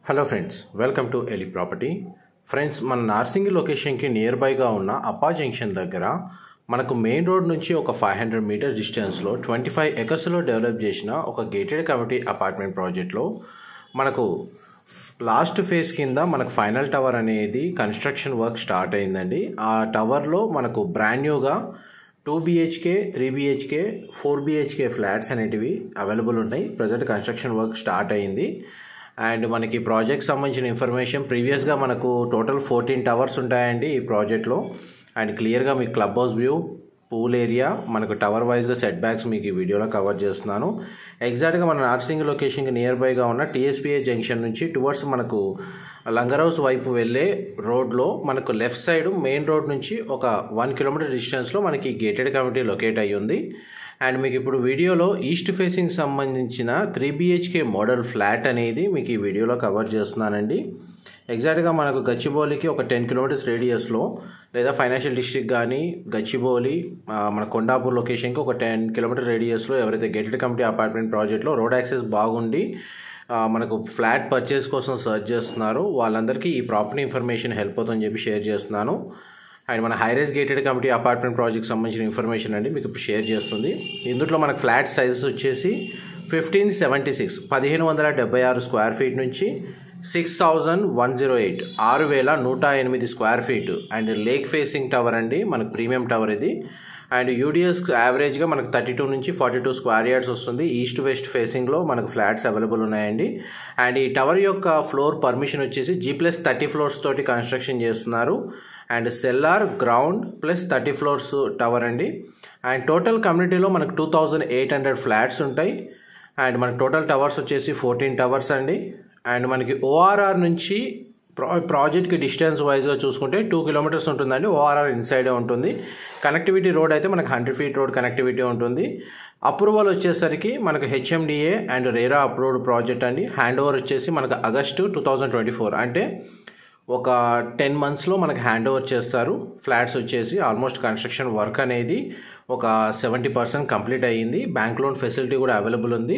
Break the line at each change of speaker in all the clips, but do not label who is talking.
Hello friends, welcome to ఎలి property. Friends, మన నార్సింగి లొకేషన్కి నియర్ బైగా ఉన్న అప్పా జంక్షన్ దగ్గర మనకు మెయిన్ రోడ్ నుంచి ఒక 500 మీటర్స్ డిస్టెన్స్లో 25 ఎకర్స్లో డెవలప్ చేసిన ఒక గేటెడ్ కమ్యూనిటీ అపార్ట్మెంట్ ప్రాజెక్ట్లో మనకు లాస్ట్ ఫేజ్ కింద మనకు ఫైనల్ టవర్ అనేది కన్స్ట్రక్షన్ వర్క్ స్టార్ట్ అయిందండి. ఆ టవర్లో మనకు బ్రాండ్ న్యూగా 2 BHK, 3 BHK, 4 BHK ఫ్లాట్స్ అనేటివి అవైలబుల్ ఉన్నాయి. ప్రజెంట్ కన్స్ట్రక్షన్ వర్క్ స్టార్ట్ అయింది. అండ్ మనకి ప్రాజెక్ట్ సంబంధించిన ఇన్ఫర్మేషన్ ప్రీవియస్గా మనకు టోటల్ 14 టవర్స్ ఉంటాయండి ఈ ప్రాజెక్ట్లో. అండ్ క్లియర్గా మీకు club house view, pool area, మనకు టవర్ వైజ్గా సెట్ బ్యాక్స్ మీకు ఈ వీడియోలో కవర్ చేస్తున్నాను. ఎగ్జాక్ట్గా మన నార్సింగ్ లొకేషన్కి నియర్ బైగా ఉన్న TSPA జంక్షన్ నుంచి టువర్డ్స్ మనకు లంగర్ హౌస్ వైపు వెళ్ళే రోడ్లో మనకు లెఫ్ట్ సైడ్ మెయిన్ రోడ్ నుంచి ఒక 1 కిలోమీటర్ డిస్టెన్స్లో మనకి గేటెడ్ కమ్యూనిటీ లొకేట్ అయ్యి ఉంది. అండ్ మీకు ఇప్పుడు వీడియోలో ఈస్ట్ ఫేసింగ్ సంబంధించిన 3 BHK మోడల్ ఫ్లాట్ అనేది మీకు ఈ వీడియోలో కవర్ చేస్తున్నానండి. ఎగ్జాక్ట్గా మనకు గచ్చిబౌలికి ఒక 10 కిలోమీటర్స్ రేడియస్లో, లేదా ఫైనాన్షియల్ డిస్ట్రిక్ట్ కానీ గచ్చిబౌలి మన కొండాపూర్ లొకేషన్కి ఒక 10 కిలోమీటర్ రేడియస్లో ఎవరైతే గేటెడ్ కమ్యూనిటీ అపార్ట్మెంట్ ప్రాజెక్ట్లో రోడ్ యాక్సెస్ బాగుండి మనకు ఫ్లాట్ పర్చేస్ కోసం సర్చ్ చేస్తున్నారు, వాళ్ళందరికీ ఈ ప్రాపర్టీ ఇన్ఫర్మేషన్ హెల్ప్ అవుతుందని చెప్పి షేర్ చేస్తున్నాను. అండ్ మన high-rise gated community apartment project సంబంధించిన ఇన్ఫర్మేషన్ అండి మీకు ఇప్పుడు షేర్ చేస్తుంది. ఇందులో మనకు ఫ్లాట్ సైజెస్ వచ్చేసి 1576 1576 స్క్వేర్ ఫీట్ నుంచి 6108 6108 square feet. And lake facing tower అండి, మనకు ప్రీమియం టవర్ ఇది. అండ్ యూడిఎస్ యావరేజ్గా మనకు 32 నుంచి 42 స్క్వేర్ యార్డ్స్ వస్తుంది. ఈస్ట్ వెస్ట్ ఫేసింగ్లో మనకు ఫ్లాట్స్ అవైలబుల్ ఉన్నాయండి. అండ్ ఈ టవర్ యొక్క ఫ్లోర్ పర్మిషన్ వచ్చేసి G+30 ఫ్లోర్స్ తోటి కన్స్ట్రక్షన్ చేస్తున్నారు. And cellar, ground plus 30 floors tower అండి. అండ్ టోటల్ కమ్యూనిటీలో మనకు 2800 ఫ్లాట్స్ ఉంటాయి. అండ్ మనకు టోటల్ టవర్స్ వచ్చేసి 14 టవర్స్ అండి. అండ్ మనకి ORR నుంచి ప్రాజెక్ట్కి డిస్టెన్స్ వైజ్గా చూసుకుంటే 2 కిలోమీటర్స్ ఉంటుందండి. ORR ఇన్సైడే ఉంటుంది. కనెక్టివిటీ రోడ్ అయితే మనకు 100 ఫీట్ రోడ్ కనెక్టివిటీ ఉంటుంది. అప్రూవల్ వచ్చేసరికి మనకు HMDA and RERA approved project అండి. హ్యాండ్ ఓవర్ వచ్చేసి మనకు ఆగస్టు 2024, అంటే ఒక 10 మంత్స్లో మనకు హ్యాండ్ ఓవర్ చేస్తారు. ఫ్లాట్స్ వచ్చేసి ఆల్మోస్ట్ కన్స్ట్రక్షన్ వర్క్ అనేది ఒక 70% కంప్లీట్ అయ్యింది. బ్యాంక్ లోన్ ఫెసిలిటీ కూడా అవైలబుల్ ఉంది.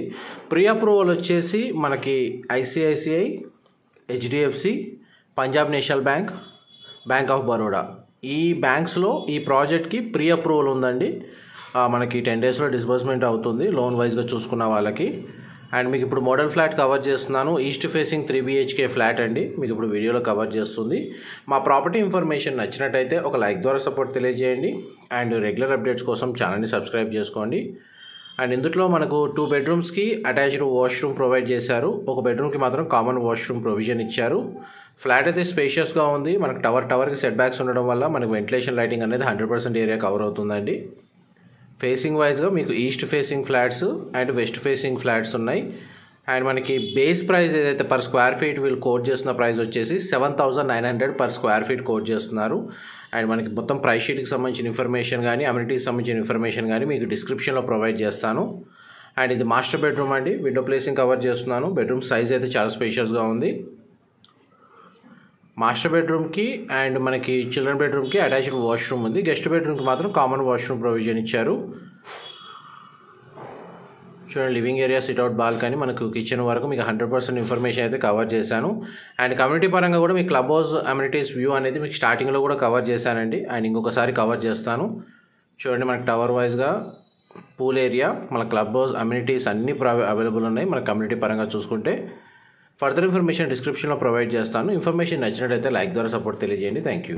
ప్రీ అప్రూవల్ వచ్చేసి మనకి ICICI, HDFC, Punjab national bank, bank of Baroda, ఈ బ్యాంక్స్లో ఈ ప్రాజెక్ట్కి ప్రీ అప్రూవల్ ఉందండి. మనకి 10 డేస్లో డిస్బర్స్మెంట్ అవుతుంది లోన్ వైజ్గా చూసుకున్న వాళ్ళకి. అండ్ మీకు ఇప్పుడు మోడల్ ఫ్లాట్ కవర్ చేస్తున్నాను. ఈస్ట్ ఫేసింగ్ 3 BHK ఫ్లాట్ అండి, మీకు ఇప్పుడు వీడియోలో కవర్ చేస్తుంది. మా ప్రాపర్టీ ఇన్ఫర్మేషన్ నచ్చినట్టయితే ఒక లైక్ ద్వారా సపోర్ట్ తెలియజేయండి. అండ్ రెగ్యులర్ అప్డేట్స్ కోసం ఛానల్ని సబ్స్క్రైబ్ చేసుకోండి. అండ్ ఇందులో మనకు 2 బెడ్రూమ్స్కి అటాచ్డ్ వాష్రూమ్ ప్రొవైడ్ చేశారు. ఒక బెడ్రూమ్కి మాత్రం కామన్ వాష్రూమ్ ప్రొవిజన్ ఇచ్చారు. ఫ్లాట్ అయితే స్పేషియస్గా ఉంది. మనకు టవర్కి సెట్ బ్యాక్స్ ఉండడం వల్ల మనకు వెంటిలేషన్ లైటింగ్ అనేది 100% ఏరియా కవర్ అవుతుందండి. ఫేసింగ్ వైజ్గా మీకు east facing flats and west facing flats ఉన్నాయి. అండ్ మనకి బేస్ ప్రైస్ ఏదైతే పర్ స్క్వేర్ ఫీట్ వీళ్ళు కోట్ చేస్తున్న ప్రైస్ వచ్చేసి 7900 పర్ స్క్వేర్ ఫీట్ కోట్ చేస్తున్నారు. అండ్ మనకి మొత్తం ప్రైస్ షీట్కి సంబంధించిన ఇన్ఫర్మేషన్ కానీ అమ్యూనిటీకి సంబంధించిన ఇన్ఫర్మేషన్ కానీ మీకు డిస్క్రిప్షన్లో ప్రొవైడ్ చేస్తాను. అండ్ ఇది మాస్టర్ బెడ్రూమ్ అండి, విండో ప్లేసింగ్ కవర్ చేస్తున్నాను. బెడ్రూమ్ సైజ్ అయితే చాలా స్పేషియస్గా ఉంది. మాస్టర్ బెడ్రూమ్కి అండ్ మనకి చిల్డ్రన్ బెడ్రూమ్కి అటాచ్డ్ వాష్రూమ్ ఉంది. గెస్ట్ బెడ్రూమ్కి మాత్రం కామన్ వాష్రూమ్ ప్రొవిజన్ ఇచ్చారు. చూడండి, లివింగ్ ఏరియా, సిట్అవుట్, బాల్కనీ, మనకు కిచెన్ వరకు మీకు 100% ఇన్ఫర్మేషన్ అయితే కవర్ చేశాను. అండ్ కమ్యూనిటీ పరంగా కూడా మీకు క్లబ్ హౌస్ అమ్యూనిటీస్ వ్యూ అనేది మీకు స్టార్టింగ్లో కూడా కవర్ చేశానండి. అండ్ ఇంకొకసారి కవర్ చేస్తాను. చూడండి, మనకు టవర్ వైజ్గా పూల్ ఏరియా, మన క్లబ్ హౌస్ అమ్యూనిటీస్ అన్నీ అవైలబుల్ ఉన్నాయి. మన కమ్యూనిటీ పరంగా చూసుకుంటే ఫర్దర్ ఇన్ఫర్మేషన్ డిస్క్రిప్షన్లో ప్రొవైడ్ చేస్తాను. ఇన్ఫర్మేషన్ నచ్చినట్టయితే లైక్ ద్వారా సపోర్ట్ తెలియజేయండి. Thank you.